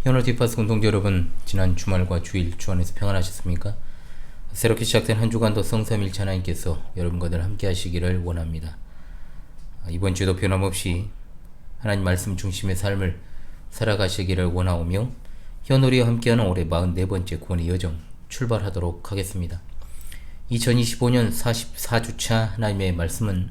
현호 디파스 공동체 여러분, 지난 주말과 주일 주 안에서 평안하셨습니까? 새롭게 시작된 한 주간도 성삼일체 하나님께서 여러분과 늘 함께 하시기를 원합니다. 이번 주에도 변함없이 하나님 말씀 중심의 삶을 살아가시기를 원하오며 현호리와 함께하는 올해 44번째 구원의 여정 출발하도록 하겠습니다. 2025년 44주차 하나님의 말씀은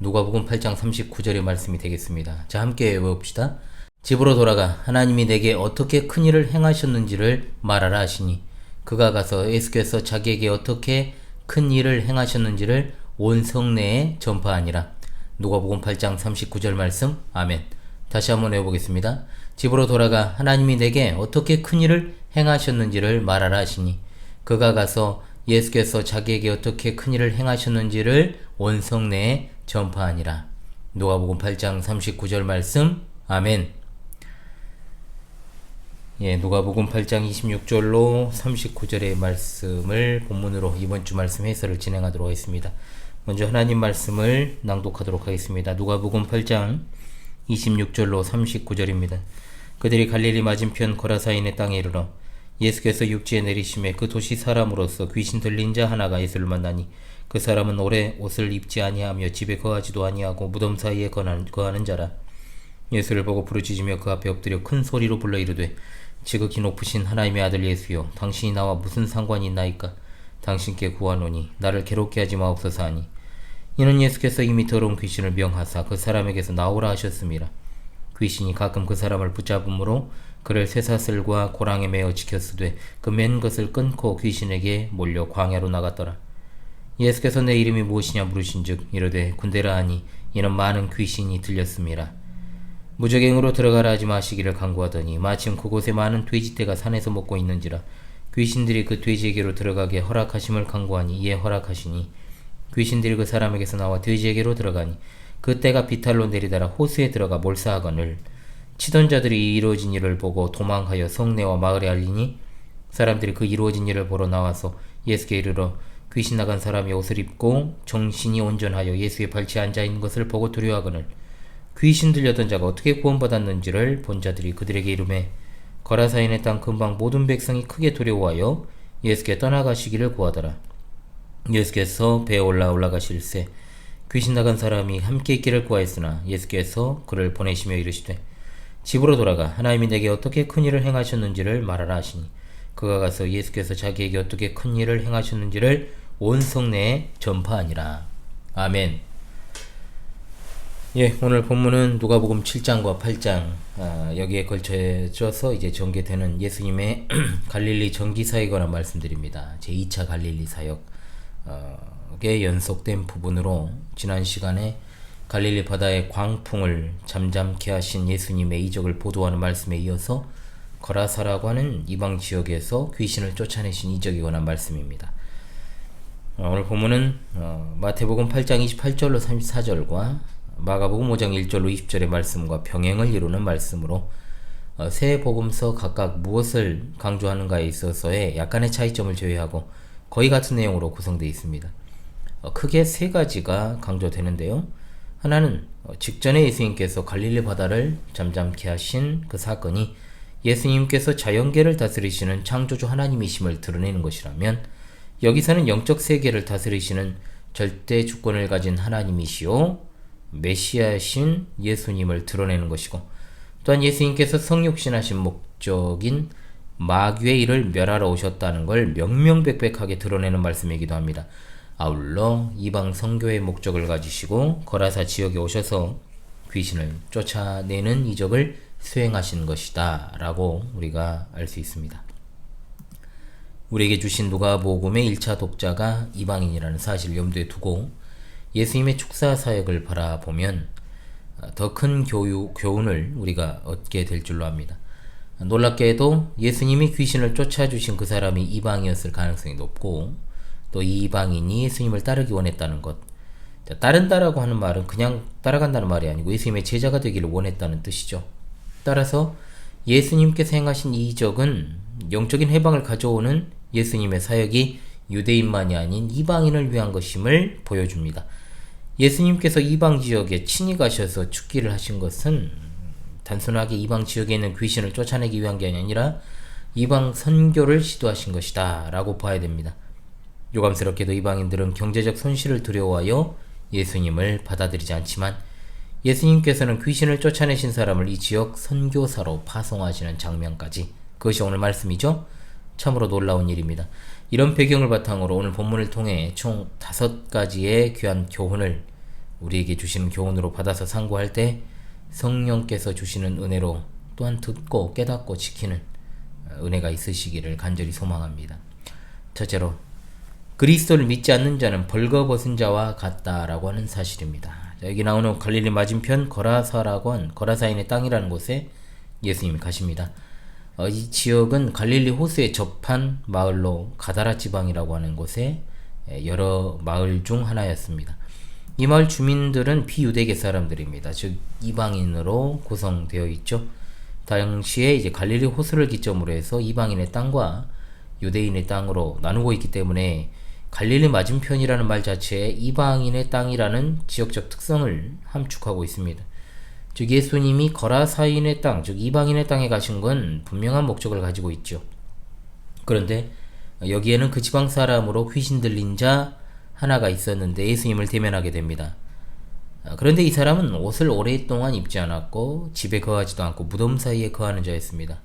누가복음 8장 39절의 말씀이 되겠습니다. 자, 함께 외워봅시다. 집으로 돌아가 하나님이 내게 어떻게 큰 일을 행하셨는지를 말하라 하시니 그가 가서 예수께서 자기에게 어떻게 큰 일을 행하셨는지를 온 성내에 전파하니라. 누가복음 8장 39절 말씀. 아멘. 다시 한번 외워보겠습니다. 집으로 돌아가 하나님이 내게 어떻게 큰 일을 행하셨는지를 말하라 하시니 그가 가서 예수께서 자기에게 어떻게 큰 일을 행하셨는지를 온 성내에 전파하니라. 누가복음 8장 39절 말씀. 아멘. 누가복음 8장 26절로 39절의 말씀을 본문으로 이번 주 말씀 해설을 진행하도록 하겠습니다. 먼저 하나님 말씀을 낭독하도록 하겠습니다. 누가복음 8장 26절로 39절입니다. 그들이 갈릴리 맞은편 거라사인의 땅에 이르러 예수께서 육지에 내리심에 그 도시 사람으로서 귀신 들린 자 하나가 예수를 만나니 그 사람은 오래 옷을 입지 아니하며 집에 거하지도 아니하고 무덤 사이에 거하는 자라. 예수를 보고 부르짖으며 그 앞에 엎드려 큰 소리로 불러 이르되 지극히 높으신 하나님의 아들 예수여, 당신이 나와 무슨 상관이 있나이까? 당신께 구하노니 나를 괴롭게 하지 마옵소서 하니 이는 예수께서 이미 더러운 귀신을 명하사 그 사람에게서 나오라 하셨습니다. 귀신이 가끔 그 사람을 붙잡음으로 그를 쇠사슬과 고랑에 매어 지켰으되 그 맨 것을 끊고 귀신에게 몰려 광야로 나갔더라. 예수께서 내 이름이 무엇이냐 물으신즉 이르되 군대라 하니 이는 많은 귀신이 들렸습니다. 무적행으로 들어가라 하지 마시기를 간구하더니 마침 그곳에 많은 돼지떼가 산에서 먹고 있는지라 귀신들이 그 돼지에게로 들어가게 허락하심을 간구하니 이에 허락하시니 귀신들이 그 사람에게서 나와 돼지에게로 들어가니 그 떼가 비탈로 내리다라 호수에 들어가 몰사하거늘 치던 자들이 이루어진 일을 보고 도망하여 성내와 마을에 알리니 사람들이 그 이루어진 일을 보러 나와서 예수께 이르러 귀신 나간 사람이 옷을 입고 정신이 온전하여 예수의 발치에 앉아있는 것을 보고 두려워하거늘 귀신 들렸던 자가 어떻게 구원받았는지를 본 자들이 그들에게 이르매 거라사인의 땅 근방 모든 백성이 크게 두려워하여 예수께 떠나가시기를 구하더라. 예수께서 배에 올라가실새 귀신 나간 사람이 함께 있기를 구하였으나 예수께서 그를 보내시며 이르시되 집으로 돌아가 하나님이 내게 어떻게 큰 일을 행하셨는지를 말하라 하시니 그가 가서 예수께서 자기에게 어떻게 큰 일을 행하셨는지를 온 성내에 전파하니라. 아멘. 오늘 본문은 누가복음 7장과 8장 여기에 걸쳐져서 이제 전개되는 예수님의 갈릴리 전기사에 관한 말씀드립니다. 제2차 갈릴리 사역에 연속된 부분으로 지난 시간에 갈릴리 바다의 광풍을 잠잠케 하신 예수님의 이적을 보도하는 말씀에 이어서 거라사라고 하는 이방 지역에서 귀신을 쫓아내신 이적에 관한 말씀입니다. 오늘 본문은 마태복음 8장 28절로 34절과 마가복음 5장 1절로 20절의 말씀과 병행을 이루는 말씀으로 세 복음서 각각 무엇을 강조하는가에 있어서의 약간의 차이점을 제외하고 거의 같은 내용으로 구성되어 있습니다. 크게 세 가지가 강조되는데요. 하나는 직전에 예수님께서 갈릴리 바다를 잠잠케 하신 그 사건이 예수님께서 자연계를 다스리시는 창조주 하나님이심을 드러내는 것이라면 여기서는 영적 세계를 다스리시는 절대 주권을 가진 하나님이시오 메시아신 예수님을 드러내는 것이고 또한 예수님께서 성육신하신 목적인 마귀의 일을 멸하러 오셨다는 걸 명명백백하게 드러내는 말씀이기도 합니다. 아울러 이방 선교의 목적을 가지시고 거라사 지역에 오셔서 귀신을 쫓아내는 이적을 수행하신 것이다 라고 우리가 알 수 있습니다. 우리에게 주신 누가복음의 1차 독자가 이방인이라는 사실을 염두에 두고 예수님의 축사 사역을 바라보면 더 큰 교훈을 우리가 얻게 될 줄로 압니다. 놀랍게도 예수님이 귀신을 쫓아주신 그 사람이 이방이었을 가능성이 높고 또 이 이방인이 예수님을 따르기 원했다는 것. 따른다라고 하는 말은 그냥 따라간다는 말이 아니고 예수님의 제자가 되기를 원했다는 뜻이죠. 따라서 예수님께서 행하신 이 이적은 영적인 해방을 가져오는 예수님의 사역이 유대인만이 아닌 이방인을 위한 것임을 보여줍니다. 예수님께서 이방 지역에 친히 가셔서 축기를 하신 것은 단순하게 이방 지역에 있는 귀신을 쫓아내기 위한 게 아니라 이방 선교를 시도하신 것이다 라고 봐야 됩니다. 유감스럽게도 이방인들은 경제적 손실을 두려워하여 예수님을 받아들이지 않지만 예수님께서는 귀신을 쫓아내신 사람을 이 지역 선교사로 파송하시는 장면까지, 그것이 오늘 말씀이죠. 참으로 놀라운 일입니다. 이런 배경을 바탕으로 오늘 본문을 통해 총 5가지의 귀한 교훈을 우리에게 주시는 교훈으로 받아서 상고할 때 성령께서 주시는 은혜로 또한 듣고 깨닫고 지키는 은혜가 있으시기를 간절히 소망합니다. 첫째로, 그리스도를 믿지 않는 자는 벌거벗은 자와 같다라고 하는 사실입니다. 여기 나오는 갈릴리 맞은편 거라사인의 땅이라는 곳에 예수님이 가십니다. 이 지역은 갈릴리 호수에 접한 마을로 가다라 지방이라고 하는 곳에 여러 마을 중 하나였습니다. 이 마을 주민들은 비유대계 사람들입니다. 즉 이방인으로 구성되어 있죠. 당시에 이제 갈릴리 호수를 기점으로 해서 이방인의 땅과 유대인의 땅으로 나누고 있기 때문에 갈릴리 맞은편이라는 말 자체에 이방인의 땅이라는 지역적 특성을 함축하고 있습니다. 즉 예수님이 거라사인의 땅, 즉 이방인의 땅에 가신 건 분명한 목적을 가지고 있죠. 그런데 여기에는 그 지방 사람으로 귀신 들린 자 하나가 있었는데 예수님을 대면하게 됩니다. 그런데 이 사람은 옷을 오랫동안 입지 않았고 집에 거하지도 않고 무덤 사이에 거하는 자였습니다.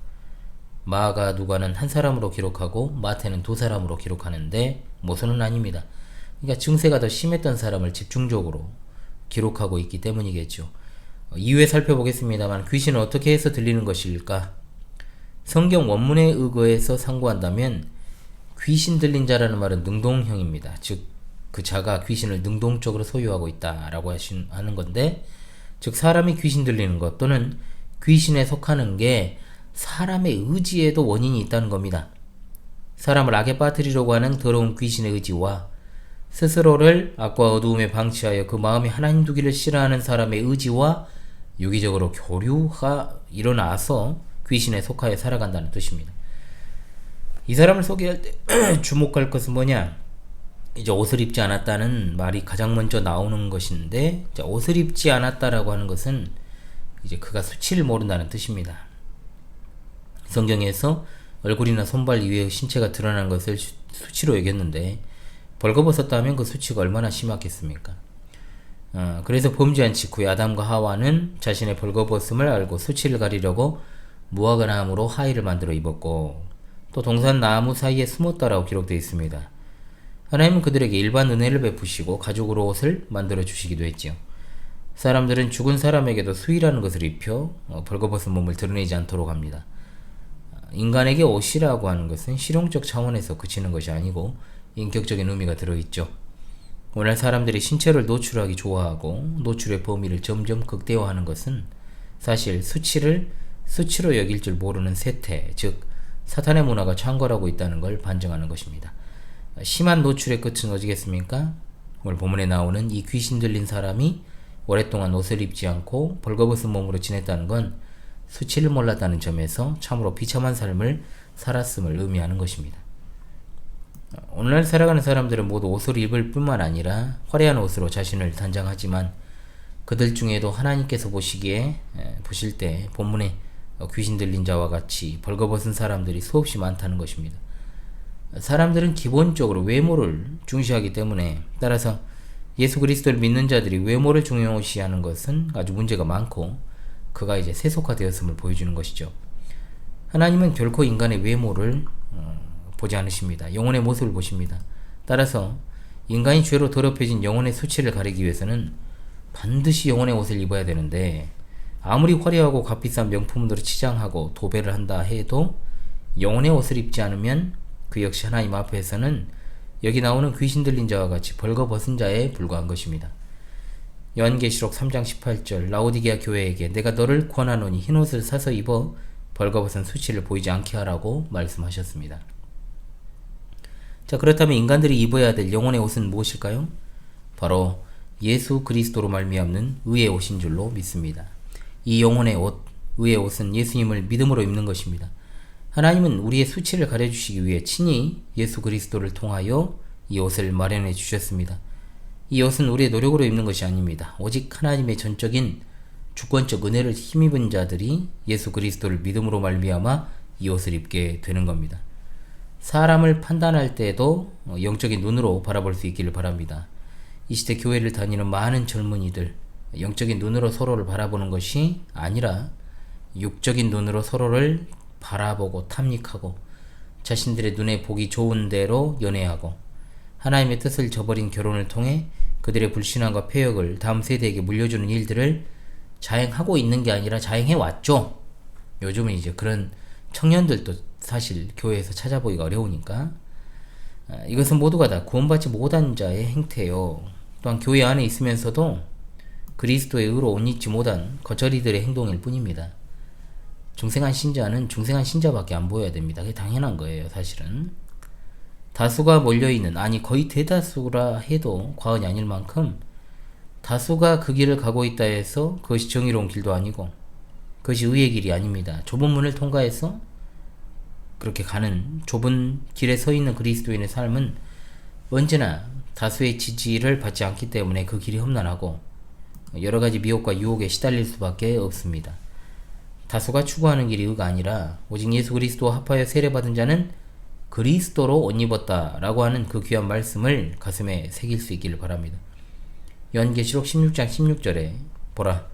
마가, 누가는 한 사람으로 기록하고 마태는 2사람으로 기록하는데 모순은 아닙니다. 그러니까 증세가 더 심했던 사람을 집중적으로 기록하고 있기 때문이겠죠. 이후에 살펴보겠습니다만 귀신은 어떻게 해서 들리는 것일까? 성경 원문에 의거해서 상고한다면 귀신 들린 자라는 말은 능동형입니다. 즉 그 자가 귀신을 능동적으로 소유하고 있다라고 하는 건데, 즉 사람이 귀신 들리는 것 또는 귀신에 속하는 게 사람의 의지에도 원인이 있다는 겁니다. 사람을 악에 빠뜨리려고 하는 더러운 귀신의 의지와 스스로를 악과 어두움에 방치하여 그 마음에 하나님 두기를 싫어하는 사람의 의지와 유기적으로 교류가 일어나서 귀신에 속하여 살아간다는 뜻입니다. 이 사람을 소개할 때 주목할 것은 뭐냐? 이제 옷을 입지 않았다는 말이 가장 먼저 나오는 것인데, 옷을 입지 않았다라고 하는 것은 이제 그가 수치를 모른다는 뜻입니다. 성경에서 얼굴이나 손발 이외의 신체가 드러나는 것을 수치로 여겼는데 벌거벗었다면 그 수치가 얼마나 심했겠습니까? 그래서 범죄한 직후에 아담과 하와는 자신의 벌거벗음을 알고 수치를 가리려고 무화과 나무로 하의를 만들어 입었고 또 동산 나무 사이에 숨었다라고 기록되어 있습니다. 하나님은 그들에게 일반 은혜를 베푸시고 가죽으로 옷을 만들어 주시기도 했지요. 사람들은 죽은 사람에게도 수의라는 것을 입혀 벌거벗은 몸을 드러내지 않도록 합니다. 인간에게 옷이라고 하는 것은 실용적 차원에서 그치는 것이 아니고 인격적인 의미가 들어있죠. 오늘 사람들이 신체를 노출하기 좋아하고 노출의 범위를 점점 극대화하는 것은 사실 수치로 여길 줄 모르는 세태, 즉 사탄의 문화가 창궐하고 있다는 걸 반증하는 것입니다. 심한 노출의 끝은 어디겠습니까? 오늘 본문에 나오는 이 귀신 들린 사람이 오랫동안 옷을 입지 않고 벌거벗은 몸으로 지냈다는 건 수치를 몰랐다는 점에서 참으로 비참한 삶을 살았음을 의미하는 것입니다. 오늘날 살아가는 사람들은 모두 옷을 입을 뿐만 아니라 화려한 옷으로 자신을 단장하지만 그들 중에도 하나님께서 보실 때 본문에 귀신 들린 자와 같이 벌거벗은 사람들이 수없이 많다는 것입니다. 사람들은 기본적으로 외모를 중시하기 때문에, 따라서 예수 그리스도를 믿는 자들이 외모를 중요시하는 것은 아주 문제가 많고 그가 이제 세속화되었음을 보여주는 것이죠. 하나님은 결코 인간의 외모를 보지 않으십니다. 영혼의 모습을 보십니다. 따라서 인간이 죄로 더럽혀진 영혼의 수치를 가리기 위해서는 반드시 영혼의 옷을 입어야 되는데, 아무리 화려하고 값비싼 명품으로 치장하고 도배를 한다 해도 영혼의 옷을 입지 않으면 그 역시 하나님 앞에서는 여기 나오는 귀신 들린 자와 같이 벌거벗은 자에 불과한 것입니다. 요한계시록 3장 18절 라오디게아 교회에게 내가 너를 권하노니 흰옷을 사서 입어 벌거벗은 수치를 보이지 않게 하라고 말씀하셨습니다. 자, 그렇다면 인간들이 입어야 될 영혼의 옷은 무엇일까요? 바로 예수 그리스도로 말미암는 의의 옷인 줄로 믿습니다. 이 영혼의 옷, 의의 옷은 예수님을 믿음으로 입는 것입니다. 하나님은 우리의 수치를 가려주시기 위해 친히 예수 그리스도를 통하여 이 옷을 마련해 주셨습니다. 이 옷은 우리의 노력으로 입는 것이 아닙니다. 오직 하나님의 전적인 주권적 은혜를 힘입은 자들이 예수 그리스도를 믿음으로 말미암아 이 옷을 입게 되는 겁니다. 사람을 판단할 때도 영적인 눈으로 바라볼 수 있기를 바랍니다. 이 시대 교회를 다니는 많은 젊은이들, 영적인 눈으로 서로를 바라보는 것이 아니라 육적인 눈으로 서로를 바라보고 탐닉하고 자신들의 눈에 보기 좋은 대로 연애하고 하나님의 뜻을 저버린 결혼을 통해 그들의 불신앙과 폐역을 다음 세대에게 물려주는 일들을 자행하고 있는 게 아니라 자행해 왔죠. 요즘은 이제 그런 청년들도 사실 교회에서 찾아보기가 어려우니까 이것은 모두가 다 구원받지 못한 자의 행태요. 또한 교회 안에 있으면서도 그리스도의 의로 옷 입지 못한 거저리들의 행동일 뿐입니다. 중생한 신자는 중생한 신자밖에 안 보여야 됩니다. 그게 당연한 거예요, 사실은. 다수가 몰려있는, 아니 거의 대다수라 해도 과언이 아닐 만큼 다수가 그 길을 가고 있다 해서 그것이 정의로운 길도 아니고 그것이 의의 길이 아닙니다. 좁은 문을 통과해서 그렇게 가는 좁은 길에 서 있는 그리스도인의 삶은 언제나 다수의 지지를 받지 않기 때문에 그 길이 험난하고 여러가지 미혹과 유혹에 시달릴 수밖에 없습니다. 다수가 추구하는 길이 의가 아니라 오직 예수 그리스도와 합하여 세례받은 자는 그리스도로 옷 입었다 라고 하는 그 귀한 말씀을 가슴에 새길 수 있기를 바랍니다. 요한계시록 16장 16절에 보라,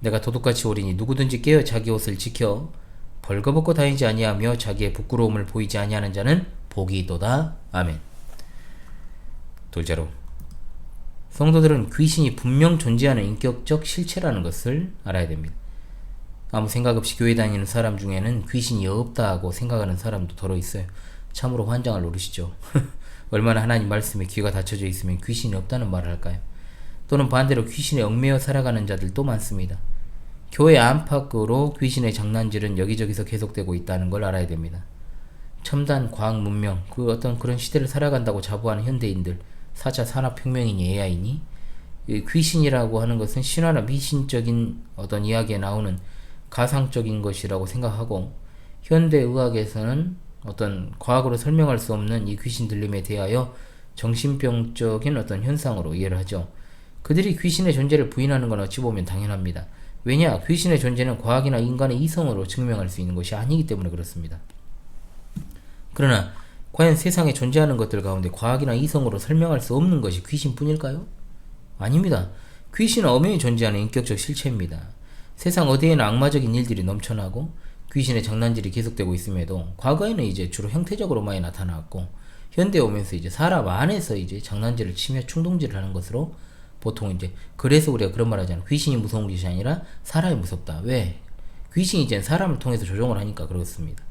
내가 도둑같이 오리니 누구든지 깨어 자기 옷을 지켜 벌거벗고 다니지 아니하며 자기의 부끄러움을 보이지 아니하는 자는 복이 있도다. 아멘. 둘째로, 성도들은 귀신이 분명 존재하는 인격적 실체라는 것을 알아야 됩니다. 아무 생각 없이 교회 다니는 사람 중에는 귀신이 없다고 생각하는 사람도 더러 있어요. 참으로 환장을 노리시죠. 얼마나 하나님 말씀에 귀가 닫혀져 있으면 귀신이 없다는 말을 할까요? 또는 반대로 귀신에 얽매여 살아가는 자들도 많습니다. 교회 안팎으로 귀신의 장난질은 여기저기서 계속되고 있다는 걸 알아야 됩니다. 첨단 과학 문명, 그 어떤 그런 시대를 살아간다고 자부하는 현대인들, 4차 산업혁명이니 AI니, 귀신이라고 하는 것은 신화나 미신적인 어떤 이야기에 나오는 가상적인 것이라고 생각하고, 현대의학에서는 어떤 과학으로 설명할 수 없는 이 귀신 들림에 대하여 정신병적인 어떤 현상으로 이해를 하죠. 그들이 귀신의 존재를 부인하는 건 어찌 보면 당연합니다. 왜냐? 귀신의 존재는 과학이나 인간의 이성으로 증명할 수 있는 것이 아니기 때문에 그렇습니다. 그러나 과연 세상에 존재하는 것들 가운데 과학이나 이성으로 설명할 수 없는 것이 귀신뿐일까요? 아닙니다. 귀신은 엄연히 존재하는 인격적 실체입니다. 세상 어디에나 악마적인 일들이 넘쳐나고 귀신의 장난질이 계속되고 있음에도 과거에는 이제 주로 형태적으로 많이 나타났고, 현대에 오면서 이제 사람 안에서 이제 장난질을 치며 충동질을 하는 것으로 보통 이제, 그래서 우리가 그런 말 하잖아요. 귀신이 무서운 것이 아니라 사람이 무섭다. 왜? 귀신이 이제 사람을 통해서 조종을 하니까 그렇습니다.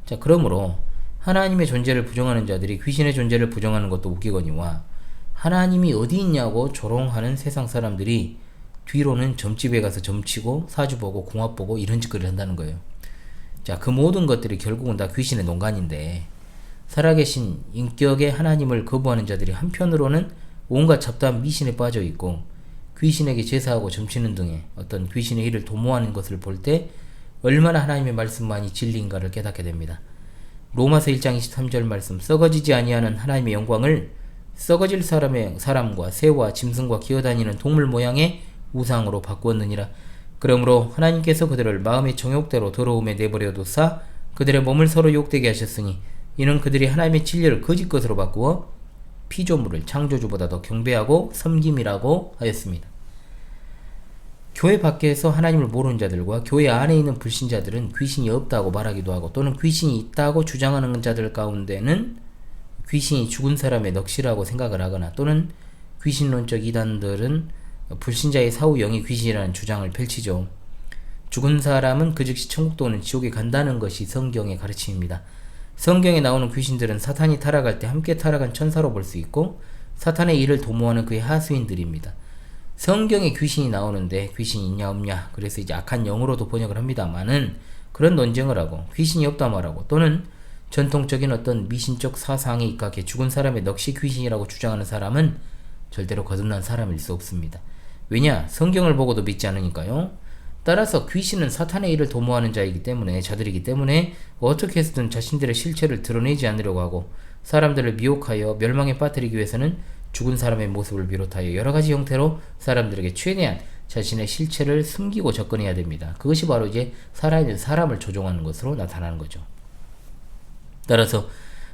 자, 그러므로 하나님의 존재를 부정하는 자들이 귀신의 존재를 부정하는 것도 웃기거니와, 하나님이 어디 있냐고 조롱하는 세상 사람들이 뒤로는 점집에 가서 점치고 사주 보고 궁합 보고 이런 짓거리를 한다는 거예요. 자, 그 모든 것들이 결국은 다 귀신의 농간인데, 살아계신 인격의 하나님을 거부하는 자들이 한편으로는 온갖 잡다한 미신에 빠져 있고 귀신에게 제사하고 점치는 등의 어떤 귀신의 일을 도모하는 것을 볼 때 얼마나 하나님의 말씀만이 진리인가를 깨닫게 됩니다. 로마서 1장 23절 말씀, 썩어지지 아니하는 하나님의 영광을 썩어질 사람과 새와 짐승과 기어다니는 동물 모양의 우상으로 바꾸었느니라. 그러므로 하나님께서 그들을 마음의 정욕대로 더러움에 내버려 두사 그들의 몸을 서로 유혹되게 하셨으니, 이는 그들이 하나님의 진리를 거짓 것으로 바꾸어 피조물을 창조주보다 더 경배하고 섬김이라고 하였습니다. 교회 밖에서 하나님을 모르는 자들과 교회 안에 있는 불신자들은 귀신이 없다고 말하기도 하고, 또는 귀신이 있다고 주장하는 자들 가운데는 귀신이 죽은 사람의 넋이라고 생각을 하거나, 또는 귀신론적 이단들은 불신자의 사후 영이 귀신이라는 주장을 펼치죠. 죽은 사람은 그 즉시 천국 또는 지옥에 간다는 것이 성경의 가르침입니다. 성경에 나오는 귀신들은 사탄이 타락할 때 함께 타락한 천사로 볼 수 있고, 사탄의 일을 도모하는 그의 하수인들입니다. 성경에 귀신이 나오는데 귀신이 있냐 없냐, 그래서 이제 악한 영으로도 번역을 합니다만은, 그런 논쟁을 하고 귀신이 없다 말하고, 또는 전통적인 어떤 미신적 사상에 입각해 죽은 사람의 넋이 귀신이라고 주장하는 사람은 절대로 거듭난 사람일 수 없습니다. 왜냐? 성경을 보고도 믿지 않으니까요. 따라서 귀신은 사탄의 일을 도모하는 자들이기 때문에 어떻게 해서든 자신들의 실체를 드러내지 않으려고 하고, 사람들을 미혹하여 멸망에 빠뜨리기 위해서는 죽은 사람의 모습을 비롯하여 여러가지 형태로 사람들에게 최대한 자신의 실체를 숨기고 접근해야 됩니다. 그것이 바로 이제 살아있는 사람을 조종하는 것으로 나타나는 거죠. 따라서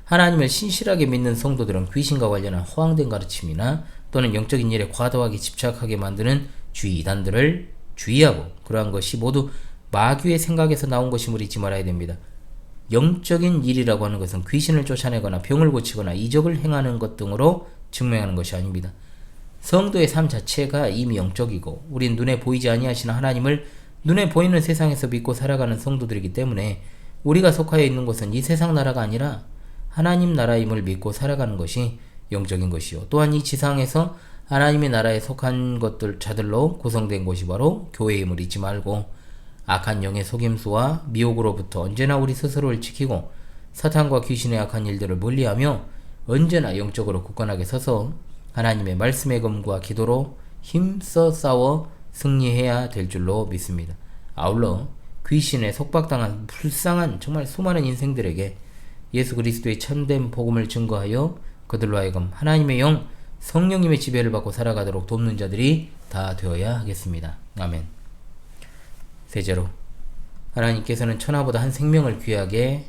하나님을 신실하게 믿는 성도들은 귀신과 관련한 허황된 가르침이나 또는 영적인 일에 과도하게 집착하게 만드는 주의 이단들을 주의하고, 그러한 것이 모두 마귀의 생각에서 나온 것임을 잊지 말아야 됩니다. 영적인 일이라고 하는 것은 귀신을 쫓아내거나 병을 고치거나 이적을 행하는 것 등으로 증명하는 것이 아닙니다. 성도의 삶 자체가 이미 영적이고, 우린 눈에 보이지 아니하시는 하나님을 눈에 보이는 세상에서 믿고 살아가는 성도들이기 때문에 우리가 속하여 있는 곳은 이 세상 나라가 아니라 하나님 나라임을 믿고 살아가는 것이 영적인 것이요, 또한 이 지상에서 하나님의 나라에 속한 자들로 구성된 곳이 바로 교회임을 잊지 말고, 악한 영의 속임수와 미혹으로부터 언제나 우리 스스로를 지키고 사탄과 귀신의 악한 일들을 멀리하며 언제나 영적으로 굳건하게 서서 하나님의 말씀의 검과 기도로 힘써 싸워 승리해야 될 줄로 믿습니다. 아울러 귀신에 속박당한 불쌍한 정말 수많은 인생들에게 예수 그리스도의 참된 복음을 증거하여 그들로 하여금 하나님의 영, 성령님의 지배를 받고 살아가도록 돕는 자들이 다 되어야 하겠습니다. 아멘. 셋째로, 하나님께서는 천하보다 한 생명을 귀하게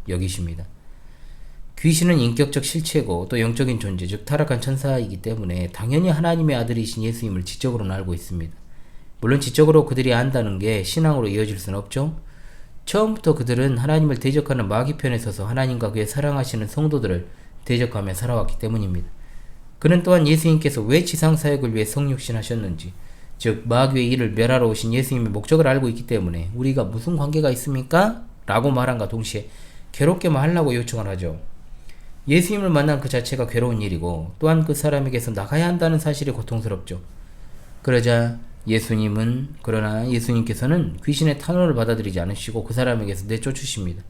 여기십니다. 귀신은 인격적 실체고 또 영적인 존재, 즉 타락한 천사이기 때문에 당연히 하나님의 아들이신 예수님을 지적으로는 알고 있습니다. 물론 지적으로 그들이 안다는 게 신앙으로 이어질 수는 없죠. 처음부터 그들은 하나님을 대적하는 마귀 편에 서서 하나님과 그의 사랑하시는 성도들을 대적하며 살아왔기 때문입니다. 그는 또한 예수님께서 왜 지상사역을 위해 성육신하셨는지, 즉 마귀의 일을 멸하러 오신 예수님의 목적을 알고 있기 때문에 우리가 무슨 관계가 있습니까? 라고 말함과 동시에 괴롭게만 하려고 요청을 하죠. 예수님을 만난 그 자체가 괴로운 일이고, 또한 그 사람에게서 나가야 한다는 사실이 고통스럽죠. 그러자 예수님께서는 귀신의 탄원을 받아들이지 않으시고 그 사람에게서 내쫓으십니다.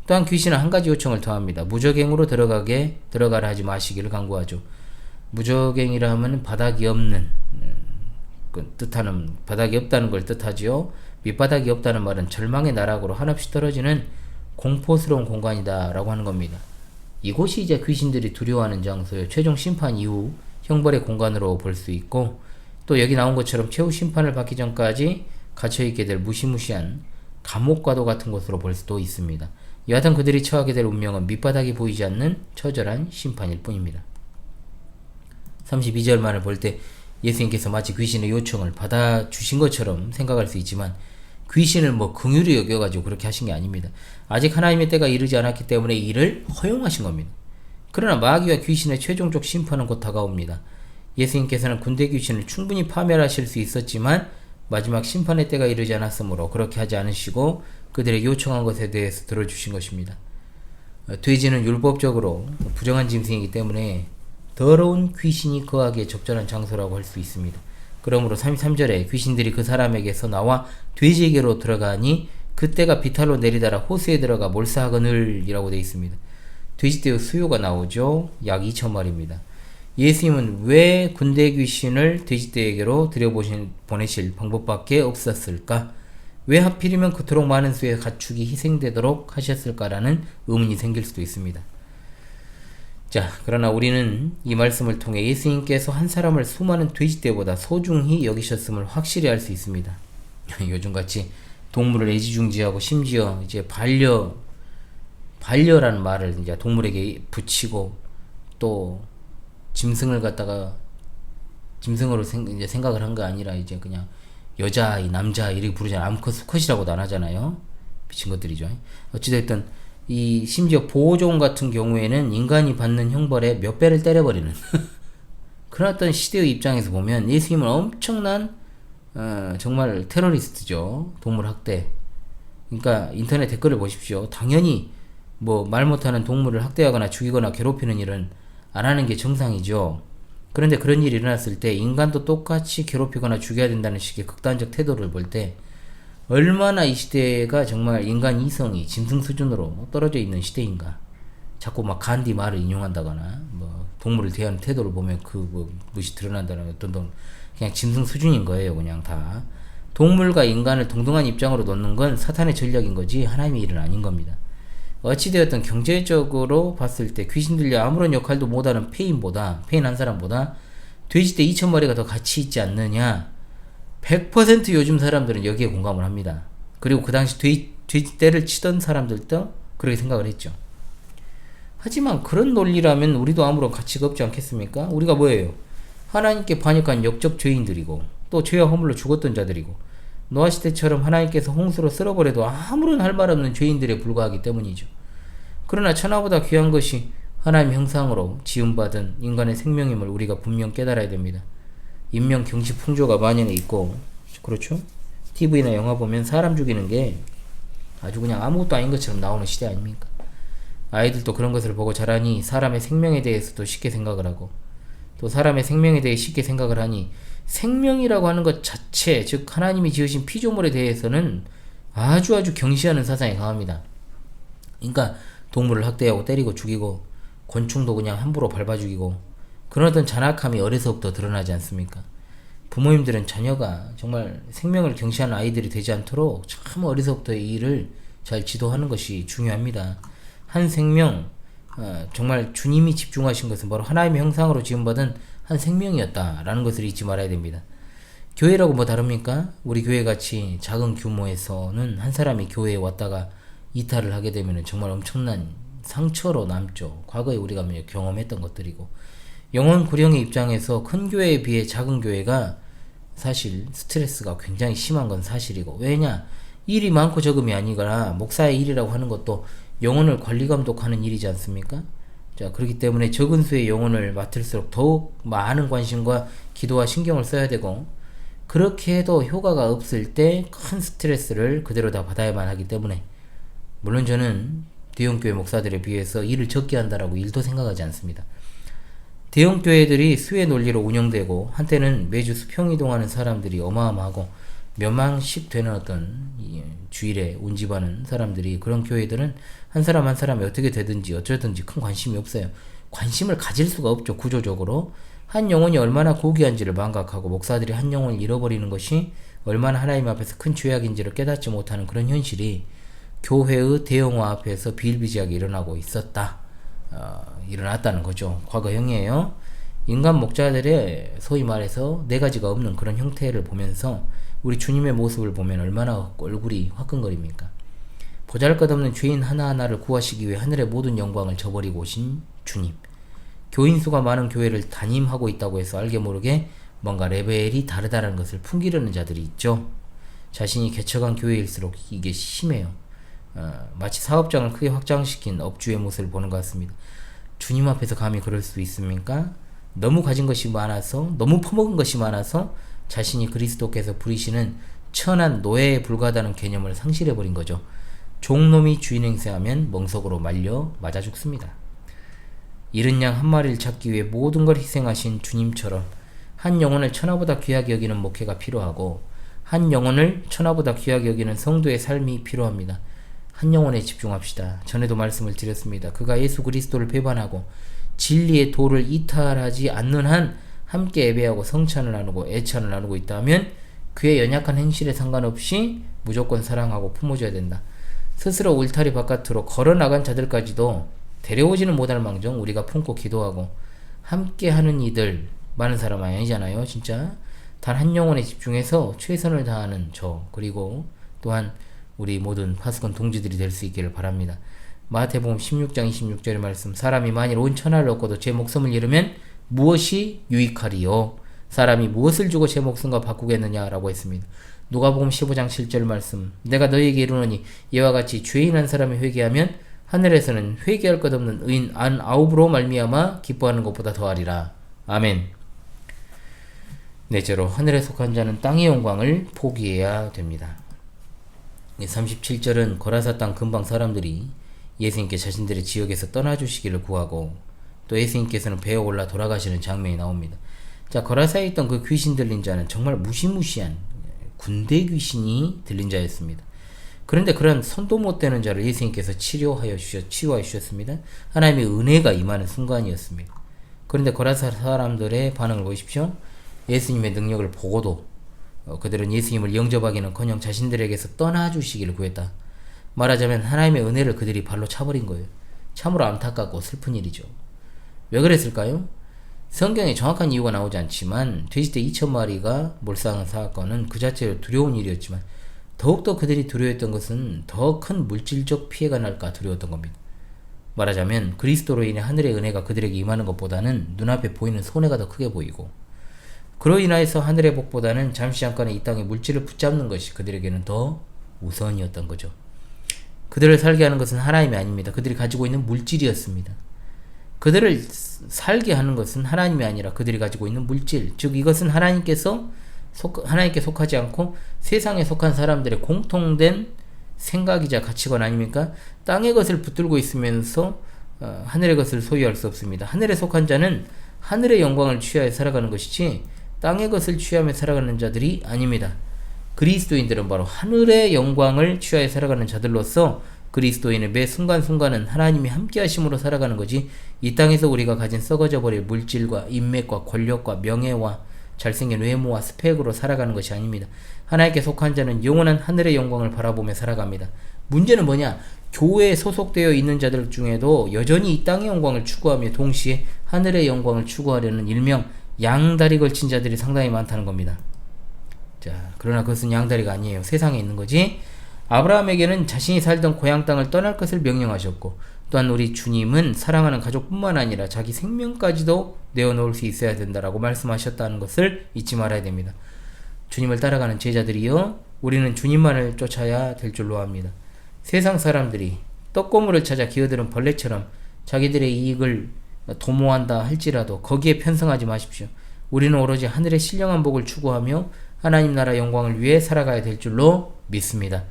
또한 귀신은 한 가지 요청을 더합니다. 무적행으로 들어가라 하지 마시기를 간구하죠. 무적행이라 하면 바닥이 없는 뜻하는, 바닥이 없다는 걸 뜻하지요. 밑바닥이 없다는 말은 절망의 나락으로 한없이 떨어지는 공포스러운 공간이다 라고 하는 겁니다. 이곳이 이제 귀신들이 두려워하는 장소예요. 최종 심판 이후 형벌의 공간으로 볼 수 있고, 또 여기 나온 것처럼 최후 심판을 받기 전까지 갇혀있게 될 무시무시한 감옥과도 같은 곳으로 볼 수도 있습니다. 여하튼 그들이 처하게 될 운명은 밑바닥이 보이지 않는 처절한 심판일 뿐입니다. 32절만을 볼 때 예수님께서 마치 귀신의 요청을 받아주신 것처럼 생각할 수 있지만, 귀신을 긍휼히 여겨가지고 그렇게 하신 게 아닙니다. 아직 하나님의 때가 이르지 않았기 때문에 이 일을 허용하신 겁니다. 그러나 마귀와 귀신의 최종적 심판은 곧 다가옵니다. 예수님께서는 군대 귀신을 충분히 파멸하실 수 있었지만 마지막 심판의 때가 이르지 않았으므로 그렇게 하지 않으시고 그들의 요청한 것에 대해서 들어주신 것입니다. 돼지는 율법적으로 부정한 짐승이기 때문에 더러운 귀신이 거하기에 적절한 장소라고 할 수 있습니다. 그러므로 33절에 귀신들이 그 사람에게서 나와 돼지에게로 들어가니 그때가 비탈로 내리다라 호수에 들어가 몰사하거늘 이라고 되어 있습니다. 돼지떼의 수요가 나오죠. 약 2,000마리입니다. 예수님은 왜 군대 귀신을 돼지떼에게로 들여보내실 방법밖에 없었을까? 왜 하필이면 그토록 많은 수의 가축이 희생되도록 하셨을까라는 의문이 생길 수도 있습니다. 자, 그러나 우리는 이 말씀을 통해 예수님께서 한 사람을 수많은 돼지떼보다 소중히 여기셨음을 확실히 알 수 있습니다. 요즘같이 동물을 애지중지하고 심지어 이제 반려라는 말을 이제 동물에게 붙이고 또 짐승을 갖다가 짐승으로 이제 생각을 한 거 아니라 이제 그냥 여자아이, 남자아이 이렇게 부르잖아요. 암컷, 수컷이라고도 안 하잖아요. 미친 것들이죠. 어찌됐든 이 심지어 보호종 같은 경우에는 인간이 받는 형벌의 몇 배를 때려버리는 그런 어떤 시대의 입장에서 보면 예수님은 엄청난 정말 테러리스트죠. 동물 학대. 그러니까 인터넷 댓글을 보십시오. 당연히 말 못하는 동물을 학대하거나 죽이거나 괴롭히는 일은 안 하는 게 정상이죠. 그런데 그런 일이 일어났을 때 인간도 똑같이 괴롭히거나 죽여야 된다는 식의 극단적 태도를 볼 때 얼마나 이 시대가 정말 인간 이성이 짐승 수준으로 떨어져 있는 시대인가. 자꾸 간디 말을 인용한다거나 동물을 대하는 태도를 보면 무시 드러난다는 어떤 그냥 짐승 수준인 거예요. 그냥 다 동물과 인간을 동등한 입장으로 놓는 건 사탄의 전략인 거지 하나님의 일은 아닌 겁니다. 어찌되었든 경제적으로 봤을 때 귀신들이 아무런 역할도 못하는 페인 한 사람보다 돼지떼 2,000마리가 더 가치 있지 않느냐. 100% 요즘 사람들은 여기에 공감을 합니다. 그리고 그 당시 돼지떼를 치던 사람들도 그렇게 생각을 했죠. 하지만 그런 논리라면 우리도 아무런 가치가 없지 않겠습니까? 우리가 뭐예요? 하나님께 반역한 역적 죄인들이고 또 죄와 허물로 죽었던 자들이고 노아 시대처럼 하나님께서 홍수로 쓸어버려도 아무런 할 말 없는 죄인들에 불과하기 때문이죠. 그러나 천하보다 귀한 것이 하나님 형상으로 지음받은 인간의 생명임을 우리가 분명 깨달아야 됩니다. 인명 경시 풍조가 만연해 있고, 그렇죠? TV나 영화 보면 사람 죽이는 게 아주 그냥 아무것도 아닌 것처럼 나오는 시대 아닙니까? 아이들도 그런 것을 보고 자라니 사람의 생명에 대해서도 쉽게 생각을 하고, 또 사람의 생명에 대해 쉽게 생각을 하니 생명이라고 하는 것 자체, 즉 하나님이 지으신 피조물에 대해서는 아주 경시하는 사상이 강합니다. 그러니까 동물을 학대하고 때리고 죽이고 곤충도 그냥 함부로 밟아 죽이고 그런 어떤 잔악함이 어려서부터 드러나지 않습니까? 부모님들은 자녀가 정말 생명을 경시하는 아이들이 되지 않도록 참 어려서부터 이 일을 잘 지도하는 것이 중요합니다. 한 생명, 정말 주님이 집중하신 것은 바로 하나님의 형상으로 지음받은 한 생명이었다라는 것을 잊지 말아야 됩니다. 교회라고 뭐 다릅니까? 우리 교회같이 작은 규모에서는 한 사람이 교회에 왔다가 이탈을 하게 되면 정말 엄청난 상처로 남죠. 과거에 우리가 경험했던 것들이고, 영혼 구령의 입장에서 큰 교회에 비해 작은 교회가 사실 스트레스가 굉장히 심한 건 사실이고, 왜냐? 일이 많고 적음이 아니거나 목사의 일이라고 하는 것도 영혼을 관리 감독하는 일이지 않습니까? 자, 그렇기 때문에 적은 수의 영혼을 맡을수록 더욱 많은 관심과 기도와 신경을 써야 되고, 그렇게 해도 효과가 없을 때 큰 스트레스를 그대로 다 받아야만 하기 때문에, 물론 저는 대형교회 목사들에 비해서 일을 적게 한다라고 일도 생각하지 않습니다. 대형교회들이 수의 논리로 운영되고 한때는 매주 수평 이동하는 사람들이 어마어마하고 몇만씩 되는 어떤 주일에 운집하는 사람들이, 그런 교회들은 한 사람 한 사람이 어떻게 되든지 어쩌든지 큰 관심이 없어요. 관심을 가질 수가 없죠. 구조적으로 한 영혼이 얼마나 고귀한지를 망각하고 목사들이 한 영혼을 잃어버리는 것이 얼마나 하나님 앞에서 큰 죄악인지를 깨닫지 못하는 그런 현실이 교회의 대형화 앞에서 비일비재하게 일어났다는 거죠. 과거형이에요. 인간 목자들의 소위 말해서 네 가지가 없는 그런 형태를 보면서 우리 주님의 모습을 보면 얼마나 얼굴이 화끈거립니까? 보잘것없는 죄인 하나하나를 구하시기 위해 하늘의 모든 영광을 저버리고 오신 주님. 교인 수가 많은 교회를 담임하고 있다고 해서 알게 모르게 뭔가 레벨이 다르다는 것을 풍기려는 자들이 있죠. 자신이 개척한 교회일수록 이게 심해요. 마치 사업장을 크게 확장시킨 업주의 모습을 보는 것 같습니다. 주님 앞에서 감히 그럴 수 있습니까? 너무 가진 것이 많아서, 너무 퍼먹은 것이 많아서 자신이 그리스도께서 부리시는 천한 노예에 불과하다는 개념을 상실해버린 거죠. 종놈이 주인 행세하면 멍석으로 말려 맞아 죽습니다. 잃은 양 한 마리를 찾기 위해 모든 걸 희생하신 주님처럼 한 영혼을 천하보다 귀하게 여기는 목회가 필요하고, 한 영혼을 천하보다 귀하게 여기는 성도의 삶이 필요합니다. 한 영혼에 집중합시다. 전에도 말씀을 드렸습니다. 그가 예수 그리스도를 배반하고 진리의 도를 이탈하지 않는 한 함께 예배하고 성찬을 나누고 애찬을 나누고 있다면 그의 연약한 행실에 상관없이 무조건 사랑하고 품어줘야 된다. 스스로 울타리 바깥으로 걸어나간 자들까지도 데려오지는 못할 망정 우리가 품고 기도하고 함께 하는 이들 많은 사람 아니잖아요. 진짜 단 한 영혼에 집중해서 최선을 다하는 저, 그리고 또한 우리 모든 파수꾼 동지들이 될 수 있기를 바랍니다. 마태복음 16장 26절의 말씀, 사람이 만일 온 천하를 얻고도 제 목숨을 잃으면 무엇이 유익하리요? 사람이 무엇을 주고 제 목숨과 바꾸겠느냐라고 했습니다. 누가복음 15장 7절 말씀, 내가 너희에게 이르노니 이와 같이 죄인 한 사람이 회개하면 하늘에서는 회개할 것 없는 의인 99으로 말미암아 기뻐하는 것보다 더하리라. 아멘. 넷째로, 하늘에 속한 자는 땅의 영광을 포기해야 됩니다. 37절은 거라사 땅 근방 사람들이 예수님께 자신들의 지역에서 떠나주시기를 구하고, 또 예수님께서는 배에 올라 돌아가시는 장면이 나옵니다. 자, 거라사에 있던 그 귀신 들린 자는 정말 무시무시한 군대 귀신이 들린 자였습니다. 그런데 그런 손도 못 대는 자를 예수님께서 치유하여 주셨습니다. 하나님의 은혜가 임하는 순간이었습니다. 그런데 거라사 사람들의 반응을 보십시오. 예수님의 능력을 보고도 그들은 예수님을 영접하기는커녕 자신들에게서 떠나주시기를 구했다. 말하자면 하나님의 은혜를 그들이 발로 차버린 거예요. 참으로 안타깝고 슬픈 일이죠. 왜 그랬을까요? 성경에 정확한 이유가 나오지 않지만 돼지떼 2,000마리가 몰살한 사건은 그 자체로 두려운 일이었지만 더욱더 그들이 두려워했던 것은 더 큰 물질적 피해가 날까 두려웠던 겁니다. 말하자면 그리스도로 인해 하늘의 은혜가 그들에게 임하는 것보다는 눈앞에 보이는 손해가 더 크게 보이고, 그로 인하여서 하늘의 복보다는 잠시 잠깐의 이 땅의 물질을 붙잡는 것이 그들에게는 더 우선이었던 거죠. 그들을 살게 하는 것은 하나님이 아닙니다. 그들이 가지고 있는 물질이었습니다. 그들을 살게 하는 것은 하나님이 아니라 그들이 가지고 있는 물질, 즉 이것은 하나님께 속하지 않고 세상에 속한 사람들의 공통된 생각이자 가치관 아닙니까? 땅의 것을 붙들고 있으면서 하늘의 것을 소유할 수 없습니다. 하늘에 속한 자는 하늘의 영광을 취하여 살아가는 것이지 땅의 것을 취하며 살아가는 자들이 아닙니다. 그리스도인들은 바로 하늘의 영광을 취하여 살아가는 자들로서 그리스도인의 매 순간순간은 하나님이 함께 하심으로 살아가는 거지, 이 땅에서 우리가 가진 썩어져 버릴 물질과 인맥과 권력과 명예와 잘생긴 외모와 스펙으로 살아가는 것이 아닙니다. 하나님께 속한 자는 영원한 하늘의 영광을 바라보며 살아갑니다. 문제는 뭐냐? 교회에 소속되어 있는 자들 중에도 여전히 이 땅의 영광을 추구하며 동시에 하늘의 영광을 추구하려는 일명 양다리 걸친 자들이 상당히 많다는 겁니다. 자, 그러나 그것은 양다리가 아니에요. 세상에 있는 거지. 아브라함에게는 자신이 살던 고향 땅을 떠날 것을 명령하셨고, 또한 우리 주님은 사랑하는 가족뿐만 아니라 자기 생명까지도 내어놓을 수 있어야 된다라고 말씀하셨다는 것을 잊지 말아야 됩니다. 주님을 따라가는 제자들이요, 우리는 주님만을 쫓아야 될 줄로 압니다. 세상 사람들이 떡고물을 찾아 기어드는 벌레처럼 자기들의 이익을 도모한다 할지라도 거기에 편성하지 마십시오. 우리는 오로지 하늘의 신령한 복을 추구하며 하나님 나라 영광을 위해 살아가야 될 줄로 믿습니다.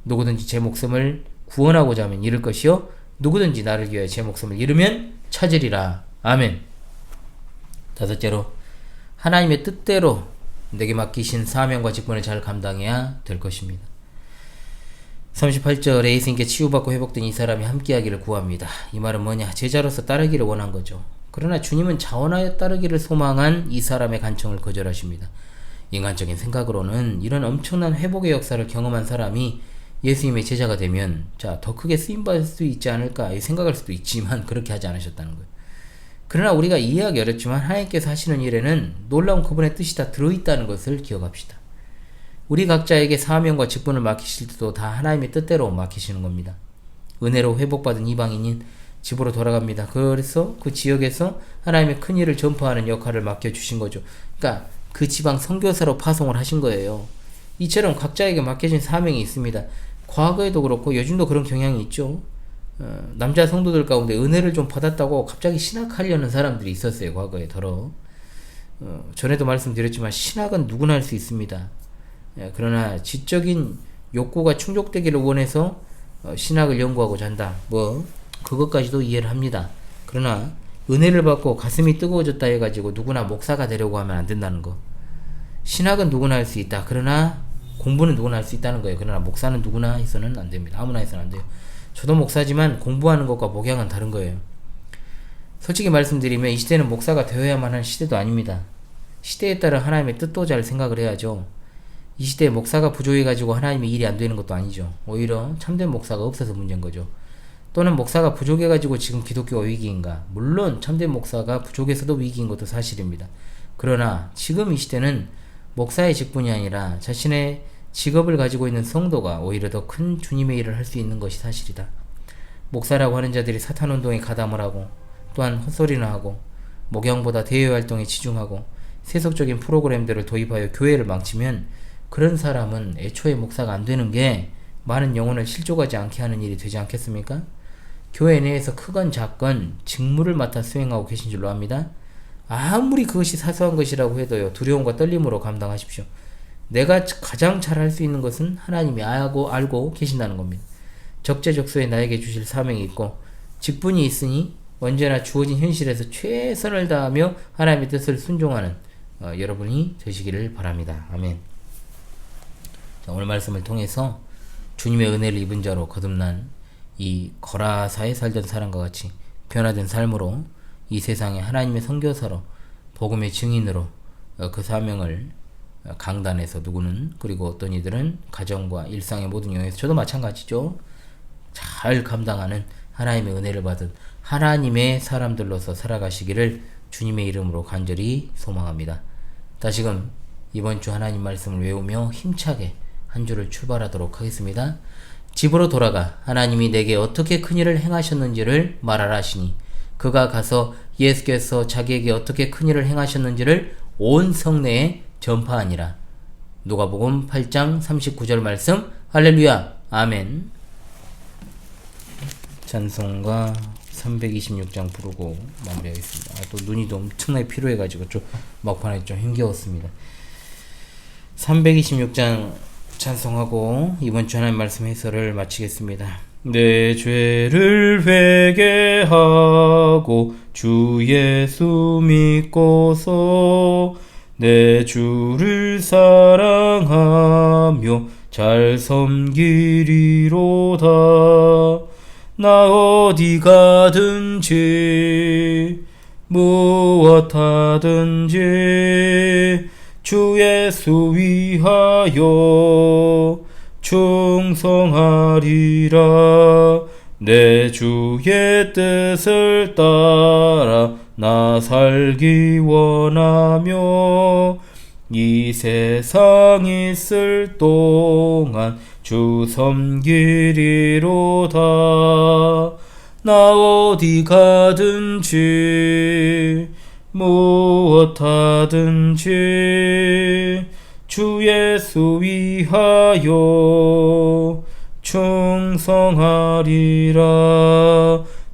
누구든지 제 목숨을 구원하고자 하면 잃을 것이요, 누구든지 나를 위하여 제 목숨을 잃으면 찾으리라. 아멘. 다섯째로, 하나님의 뜻대로 내게 맡기신 사명과 직분을 잘 감당해야 될 것입니다. 38절에 예수님께 치유받고 회복된 이 사람이 함께하기를 구합니다. 이 말은 뭐냐? 제자로서 따르기를 원한 거죠. 그러나 주님은 자원하여 따르기를 소망한 이 사람의 간청을 거절하십니다. 인간적인 생각으로는 이런 엄청난 회복의 역사를 경험한 사람이 예수님의 제자가 되면 더 크게 쓰임받을 수 있지 않을까 생각할 수도 있지만 그렇게 하지 않으셨다는 거예요. 그러나 우리가 이해하기 어렵지만 하나님께서 하시는 일에는 놀라운 그분의 뜻이 다 들어있다는 것을 기억합시다. 우리 각자에게 사명과 직분을 맡기실 때도 다 하나님의 뜻대로 맡기시는 겁니다. 은혜로 회복받은 이방인인 집으로 돌아갑니다. 그래서 그 지역에서 하나님의 큰 일을 전파하는 역할을 맡겨주신 거죠. 그러니까 그 지방 선교사로 파송을 하신 거예요. 이처럼 각자에게 맡겨진 사명이 있습니다. 과거에도 그렇고 요즘도 그런 경향이 있죠. 남자 성도들 가운데 은혜를 좀 받았다고 갑자기 신학하려는 사람들이 있었어요. 과거에 전에도 말씀드렸지만 신학은 누구나 할 수 있습니다. 그러나 지적인 욕구가 충족되기를 원해서 신학을 연구하고자 한다, 그것까지도 이해를 합니다. 그러나 은혜를 받고 가슴이 뜨거워졌다 해가지고 누구나 목사가 되려고 하면 안 된다는 거. 신학은 누구나 할 수 있다. 그러나 공부는 누구나 할 수 있다는 거예요. 그러나 목사는 누구나 해서는 안 됩니다. 아무나 해서는 안 돼요. 저도 목사지만 공부하는 것과 목양은 다른 거예요. 솔직히 말씀드리면 이 시대는 목사가 되어야만 하는 시대도 아닙니다. 시대에 따라 하나님의 뜻도 잘 생각을 해야죠. 이 시대에 목사가 부족해가지고 하나님의 일이 안 되는 것도 아니죠. 오히려 참된 목사가 없어서 문제인 거죠. 또는 목사가 부족해가지고 지금 기독교가 위기인가? 물론 참된 목사가 부족해서도 위기인 것도 사실입니다. 그러나 지금 이 시대는 목사의 직분이 아니라 자신의 직업을 가지고 있는 성도가 오히려 더 큰 주님의 일을 할 수 있는 것이 사실이다. 목사라고 하는 자들이 사탄운동에 가담을 하고, 또한 헛소리나 하고, 목양보다 대외활동에 치중하고 세속적인 프로그램들을 도입하여 교회를 망치면 그런 사람은 애초에 목사가 안 되는 게 많은 영혼을 실족하지 않게 하는 일이 되지 않겠습니까? 교회 내에서 크건 작건 직무를 맡아 수행하고 계신 줄로 압니다. 아무리 그것이 사소한 것이라고 해도요, 두려움과 떨림으로 감당하십시오. 내가 가장 잘 할 수 있는 것은 하나님이 알고 계신다는 겁니다. 적재적소에 나에게 주실 사명이 있고 직분이 있으니 언제나 주어진 현실에서 최선을 다하며 하나님의 뜻을 순종하는 여러분이 되시기를 바랍니다. 아멘. 자, 오늘 말씀을 통해서 주님의 은혜를 입은 자로 거듭난 이 거라사에 살던 사람과 같이 변화된 삶으로 이 세상에 하나님의 선교사로 복음의 증인으로 그 사명을 강단에서 누구는, 그리고 어떤 이들은 가정과 일상의 모든 영역에서, 저도 마찬가지죠, 잘 감당하는 하나님의 은혜를 받은 하나님의 사람들로서 살아가시기를 주님의 이름으로 간절히 소망합니다. 다시금 이번 주 하나님 말씀을 외우며 힘차게 한 주를 출발하도록 하겠습니다. 집으로 돌아가 하나님이 내게 어떻게 큰 일을 행하셨는지를 말하라 하시니 그가 가서 예수께서 자기에게 어떻게 큰 일을 행하셨는지를 온 성내에 전파하니라. 누가복음 8장 39절 말씀. 할렐루야. 아멘. 찬송가 326장 부르고 마무리하겠습니다. 또 눈이 또 엄청나게 피로해가지고 좀 막판에 좀 힘겨웠습니다. 326장 찬송하고 이번 주 하나님 말씀 해설을 마치겠습니다. 내 죄를 회개하고 주 예수 믿고서 내 주를 사랑하며 잘 섬기리로다. 나 어디 가든지 무엇 하든지 주 예수 위하여 충성하리라. 내 주의 뜻을 따라 나 살기 원하며 이 세상 있을 동안 주 섬기리로다. 나 어디 가든지 무엇 하든지 주 예수 위하여 충성하리라.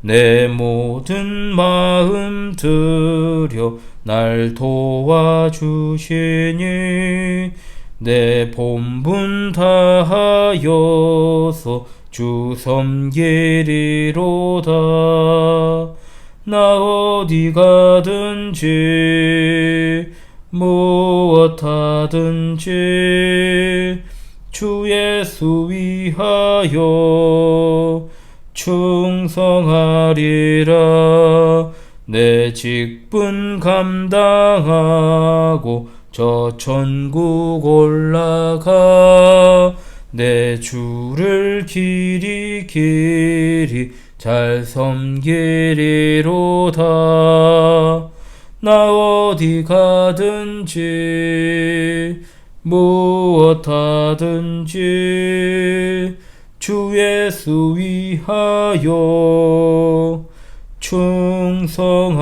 내 모든 마음 들여 날 도와주시니 내 본분 다하여서 주 섬기리로다. 나 어디 가든지 무엇 하든지 주 예수 위하여 충성하리라. 내 직분 감당하고 저 천국 올라가 내 주를 길이 잘 섬기리로다. 나 어디 가든지 무엇 하든지 주 예수 위하여 충성하리라.